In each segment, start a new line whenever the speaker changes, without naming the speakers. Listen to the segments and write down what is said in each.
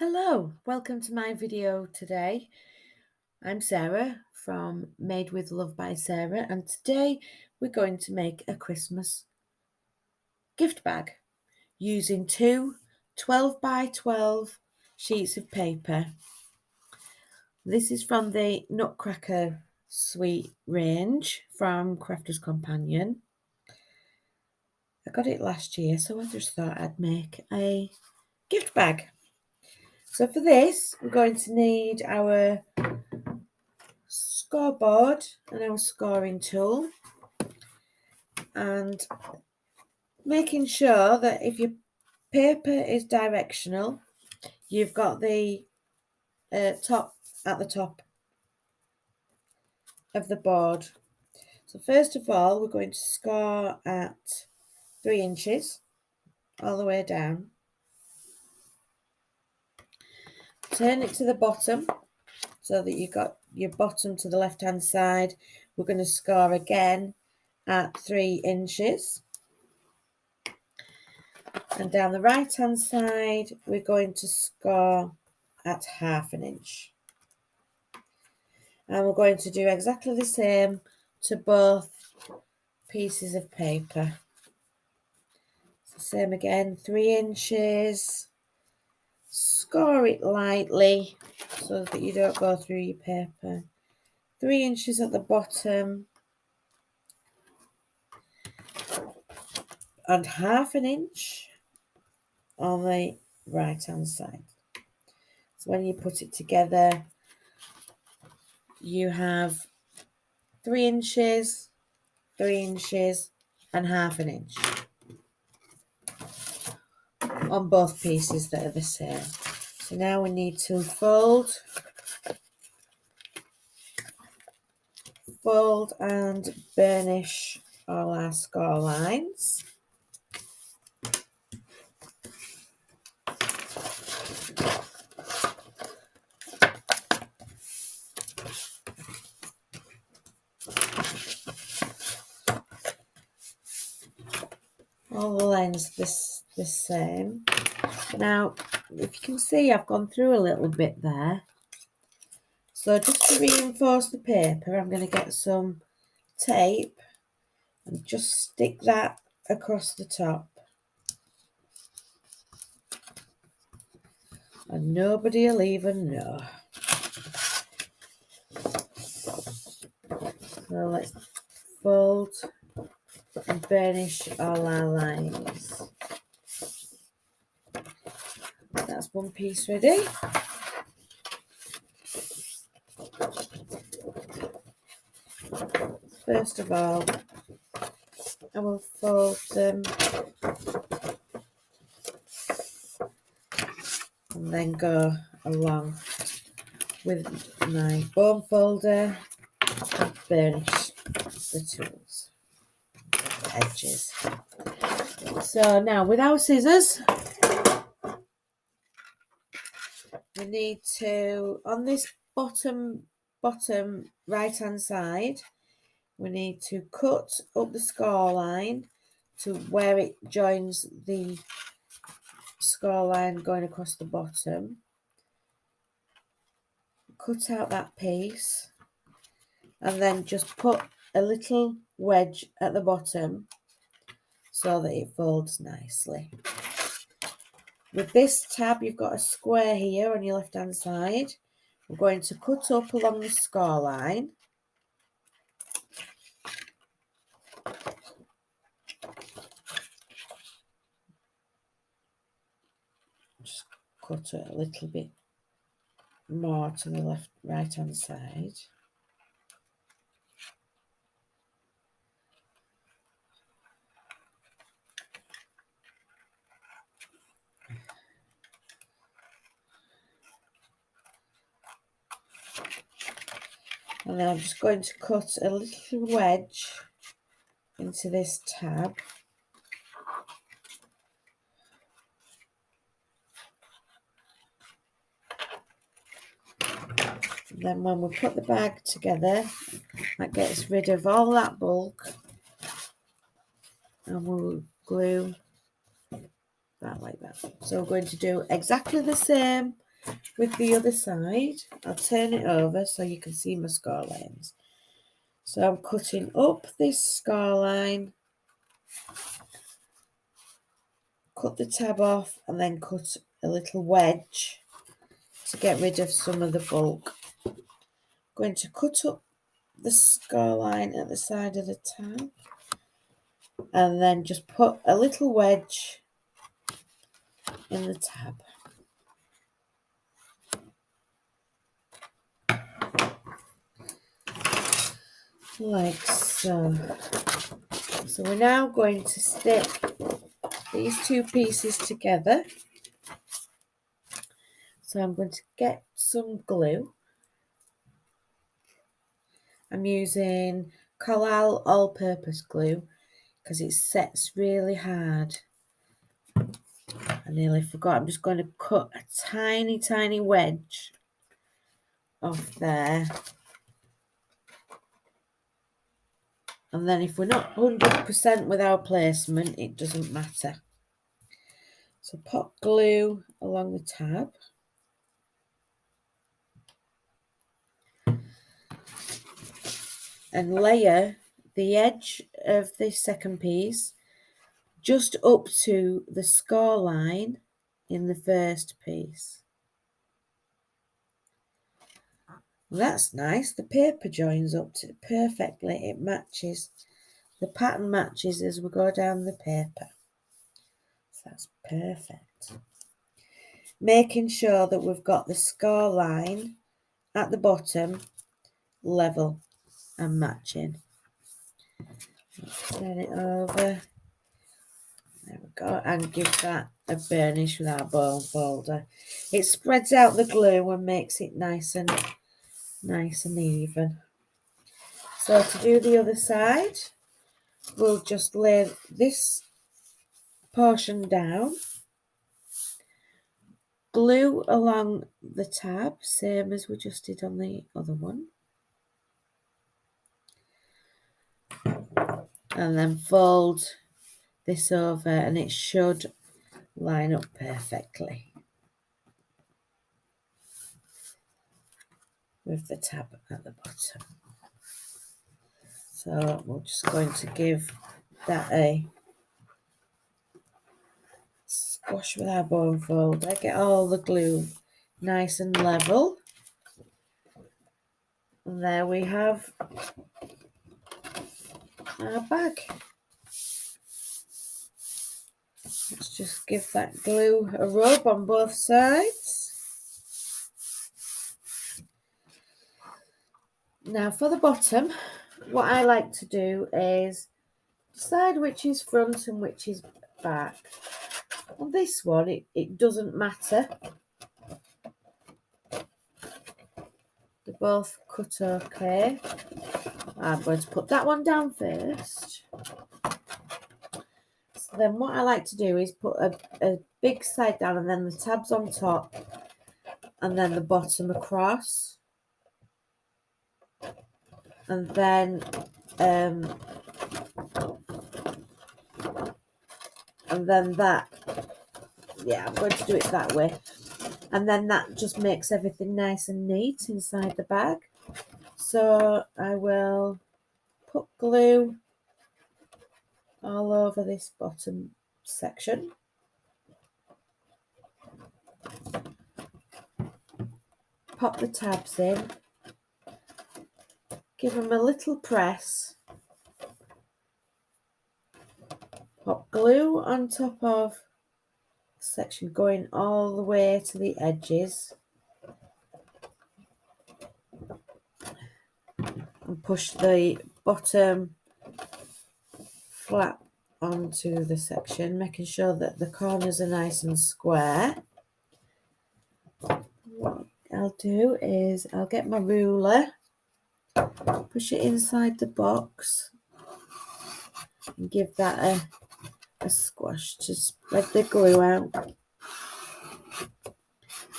Hello, welcome to my video today. I'm Sarah from Made with Love by Sarah, and today we're going to make a Christmas gift bag using two 12 by 12 sheets of paper. This is from the Nutcracker sweet range from Crafter's Companion. I got it last year, so I just thought I'd make a gift bag. So for this, we're going to need our scoreboard and our scoring tool, and making sure that if your paper is directional, you've got the top at the top of the board. So first of all, we're going to score at 3 inches all the way down. Turn it to the bottom so that you've got your bottom to the left hand side. We're going to score again at 3 inches. And down the right hand side, we're going to score at 1/2 inch. And we're going to do exactly the same to both pieces of paper. So same again, 3 inches. Score it lightly so that you don't go through your paper. 3 inches at the bottom and 1/2 inch on the right hand side. So when you put it together, you have 3 inches, 3 inches and 1/2 inch on both pieces that are the same. So now we need to fold and burnish all our score lines. All the lines the same. Now, if you can see, I've gone through a little bit there. So just to reinforce the paper, I'm going to get some tape and just stick that across the top. And nobody will even know. So let's fold and burnish all our lines. That's one piece ready. First of all, I will fold them and then go along with my bone folder and burnish the tools, the edges. So now with our scissors, we need to, on this bottom right hand side, we need to cut up the score line to where it joins the score line going across the bottom. Cut out that piece and then just put a little wedge at the bottom so that it folds nicely. With this tab, you've got a square here on your left hand side. We're going to cut up along the score line. Just cut it a little bit more to the right hand side. And then I'm just going to cut a little wedge into this tab. And then when we put the bag together, that gets rid of all that bulk, and we'll glue that like that. So we're going to do exactly the same with the other side. I'll turn it over so you can see my score lines. So I'm cutting up this score line, cut the tab off, and then cut a little wedge to get rid of some of the bulk. I'm going to cut up the score line at the side of the tab, and then just put a little wedge in the tab. Like so. So we're now going to stick these two pieces together. So I'm going to get some glue. I'm using Collal all-purpose glue because it sets really hard. I nearly forgot. I'm just going to cut a tiny, tiny wedge off there. And then if we're not 100% with our placement, it doesn't matter. So pop glue along the tab. And layer the edge of the second piece just up to the score line in the first piece. That's nice. The paper joins up to perfectly. It matches. The pattern matches as we go down the paper. So that's perfect. Making sure that we've got the score line at the bottom level and matching. Let's turn it over. There we go, and give that a burnish with our bone folder. It spreads out the glue and makes it nice and even. So to do the other side, we'll just lay this portion down, glue along the tab, same as we just did on the other one, and then fold this over and it should line up perfectly with the tab at the bottom. So we're just going to give that a squash with our bone folder, get all the glue nice and level. And there we have our bag. Let's just give that glue a rub on both sides. Now for the bottom, what I like to do is decide which is front and which is back. On this one, it doesn't matter. They're both cut okay. I'm going to put that one down first. So then what I like to do is put a big side down and then the tabs on top and then the bottom across. And then that, yeah, I'm going to do it that way. And then that just makes everything nice and neat inside the bag. So I will put glue all over this bottom section. Pop the tabs in. Give them a little press. Pop glue on top of the section going all the way to the edges. And push the bottom flap onto the section, making sure that the corners are nice and square. What I'll do is I'll get my ruler, push it inside the box and give that a squash to spread the glue out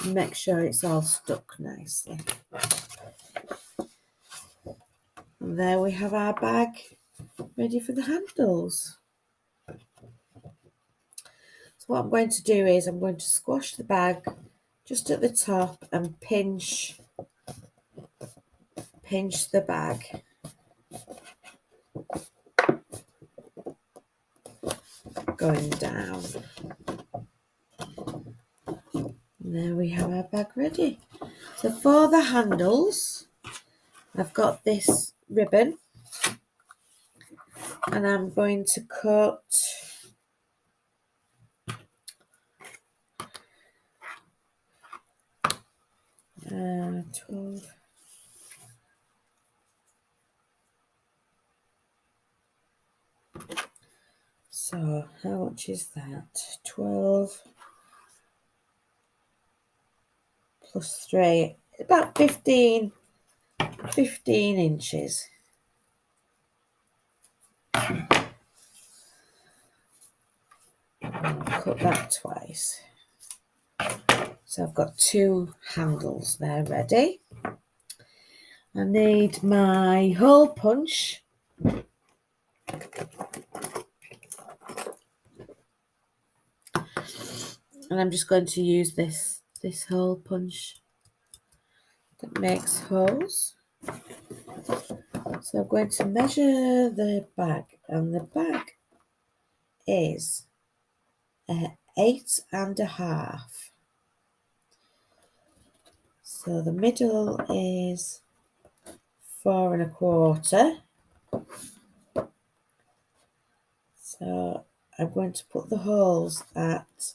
and make sure it's all stuck nicely. And there we have our bag ready for the handles. So what I'm going to do is I'm going to squash the bag just at the top and pinch the bag. Going down. And there we have our bag ready. So for the handles, I've got this ribbon and I'm going to cut 12. So how much is that? 12 plus 3, about 15 inches. I'll cut that twice. So I've got 2 handles there ready. I need my hole punch. And I'm just going to use this hole punch that makes holes. So I'm going to measure the bag, and the bag is 8.5. So the middle is 4.25. So I'm going to put the holes at,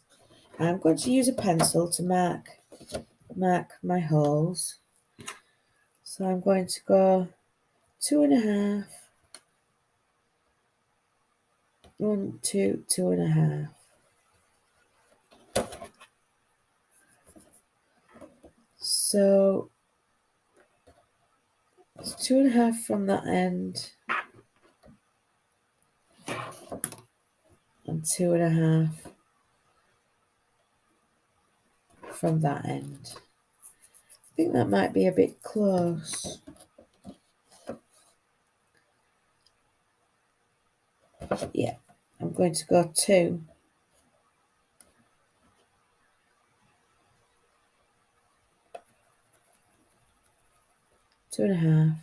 I'm going to use a pencil to mark my holes. So I'm going to go 2.5, 1, 2, 2.5. So it's 2.5 from that end and 2.5 from that end. I think that might be a bit close. Yeah, I'm going to go 2. 2.5.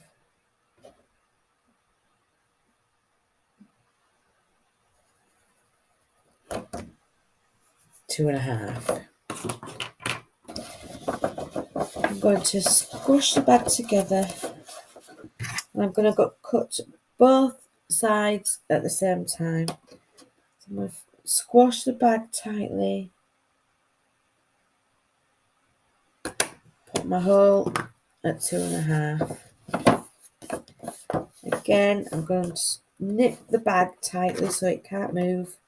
2.5. I'm going to squish the bag together, and I'm going to cut both sides at the same time. So I'm going to squash the bag tightly, put my hole at 2.5. Again, I'm going to knit the bag tightly so it can't move.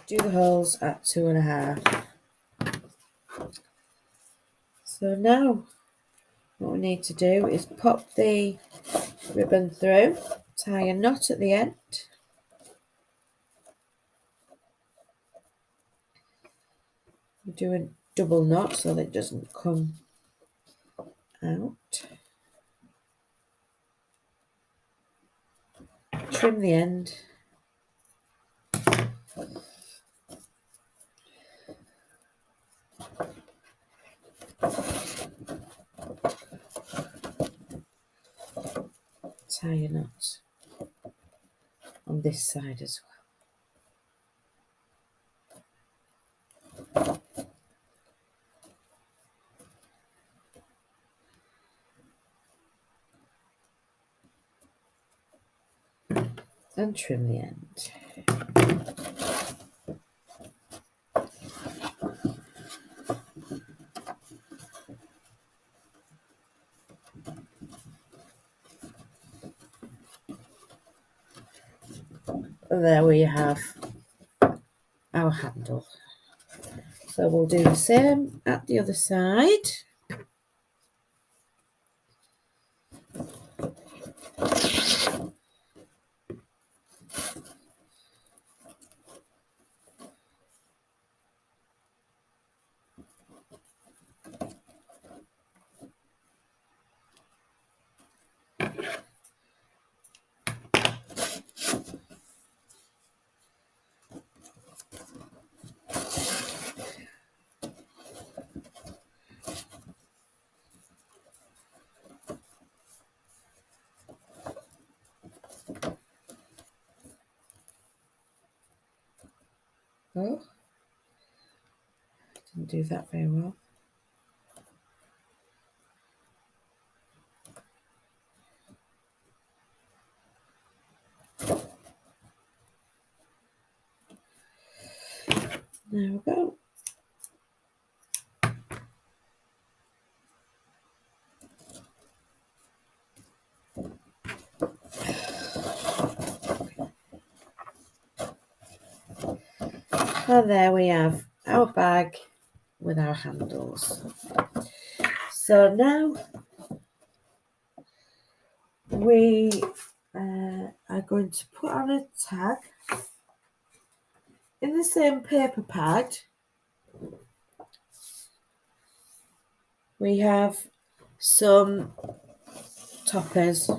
Do the holes at 2.5. So now what we need to do is pop the ribbon through, tie a knot at the end. Do a double knot so that it doesn't come out. Trim the end. Tie a knot on this side as well. And trim the end. And there we have our handle. So we'll do the same at the other side. Oh, didn't do that very well. There we go. And there we have our bag with our handles. So now we are going to put on a tag in the same paper pad. We have some toppers.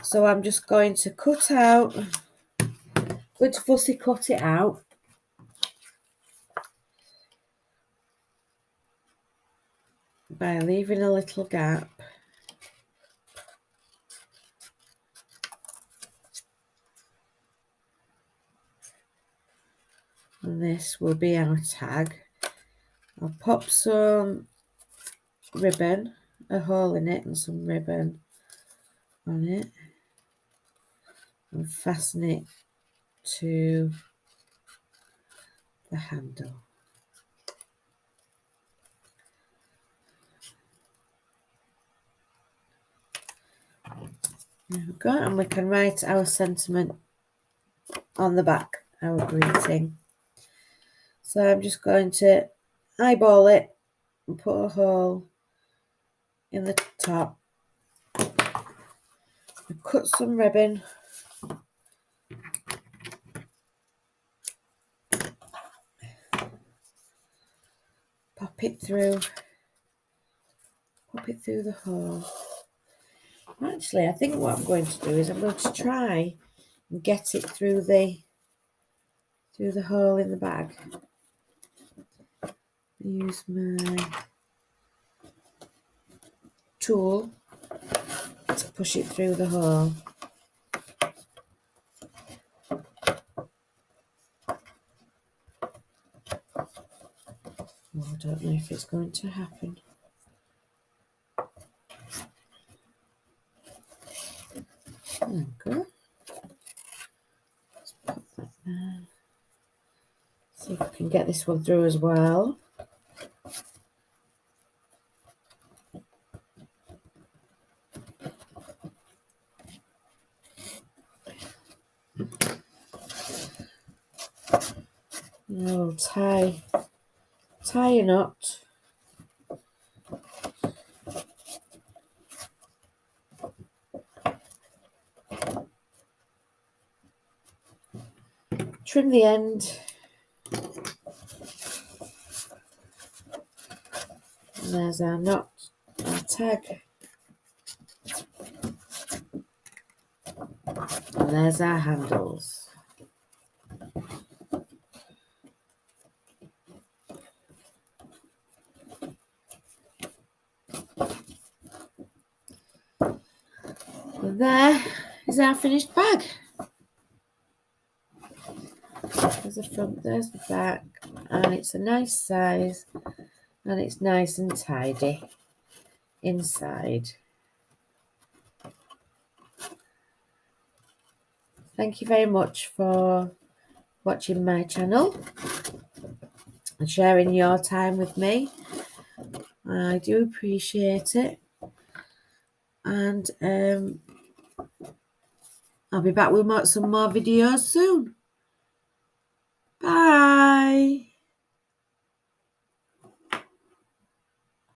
So I'm just going to cut out, going to fussy cut it out. By leaving a little gap. And this will be our tag. I'll pop some ribbon, a hole in it and some ribbon on it, and fasten it to the handle. There we go, and we can write our sentiment on the back, our greeting. So I'm just going to eyeball it and put a hole in the top. And cut some ribbon. Pop it through the hole. Actually, I think what I'm going to do is I'm going to try and get it through the hole in the bag. Use my tool to push it through the hole. Oh, I don't know if it's going to happen. There we go. Let's pop that there. See if I can get this one through as well. Now tie a knot. Trim the end. And there's our knot, our tag. And there's our handles. And there is our finished bag. There's the front, there's the back, and it's a nice size, and it's nice and tidy inside. Thank you very much for watching my channel and sharing your time with me. I do appreciate it, and I'll be back with some more videos soon. Bye.